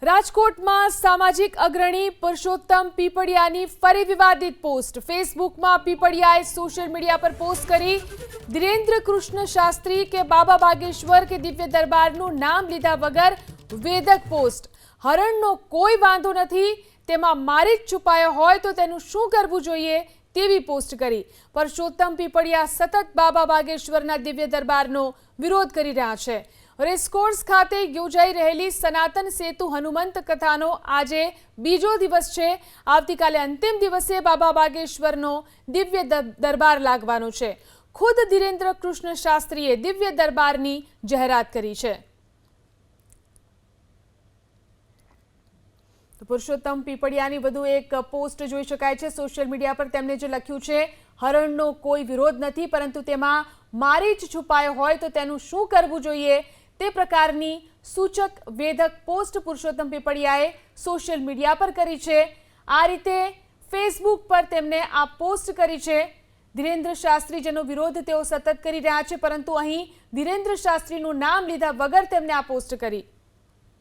રાજકોટમાં સામાજિક અગ્રણી પુરુષોત્તમ પીપળિયાની ફરી વિવાદિત પોસ્ટ। ફેસબુકમાં પીપળિયાએ સોશિયલ મીડિયા પર પોસ્ટ કરી ધીરેન્દ્ર કૃષ્ણ શાસ્ત્રી કે બાબા બાગેશ્વર કે દિવ્ય દરબારનું નામ લીધા વગર વેદક પોસ્ટ। હરણનો કોઈ વાંધો નથી, તેમાં મારી જ છુપાયો હોય તો તેનું શું કરવું જોઈએ તેવી પોસ્ટ કરી। પુરુષોત્તમ પીપળિયા સતત બાબા બાગેશ્વરના દિવ્ય દરબારનો વિરોધ કરી રહ્યા છે। રેસકોર્સ ખાતે યોજાઈ રહેલી સનાતન સેતુ હનુમંત કથાનો આજે બીજો દિવસ છે। આવતીકાલે અંતિમ દિવસે બાબા બાગેશ્વરનો દિવ્ય દરબાર લાગવાનો છે। ખુદ ધીરેન્દ્ર કૃષ્ણ શાસ્ત્રીએ દિવ્ય દરબારની જાહેરાત કરી છે। પુરુષોત્તમ પીપળિયાની વધુ એક પોસ્ટ જોઈ શકાય છે। સોશિયલ મીડિયા પર તેમણે જે લખ્યું છે, હરણનો કોઈ વિરોધ નથી, પરંતુ તેમાં મારી જ છુપાયો હોય તો તેનું શું કરવું જોઈએ તે પ્રકારની સૂચક વેધક પોસ્ટ પુરુષોત્તમ પીપળિયાએ સોશિયલ મીડિયા પર કરી છે। આ રીતે ફેસબુક પર તેમણે આ પોસ્ટ કરી છે। ધીરેન્દ્ર શાસ્ત્રી જેનો વિરોધ તેઓ સતત કરી રહ્યા છે, પરંતુ અહીં ધીરેન્દ્ર શાસ્ત્રીનું નામ લીધા વગર તેમણે આ પોસ્ટ કરી।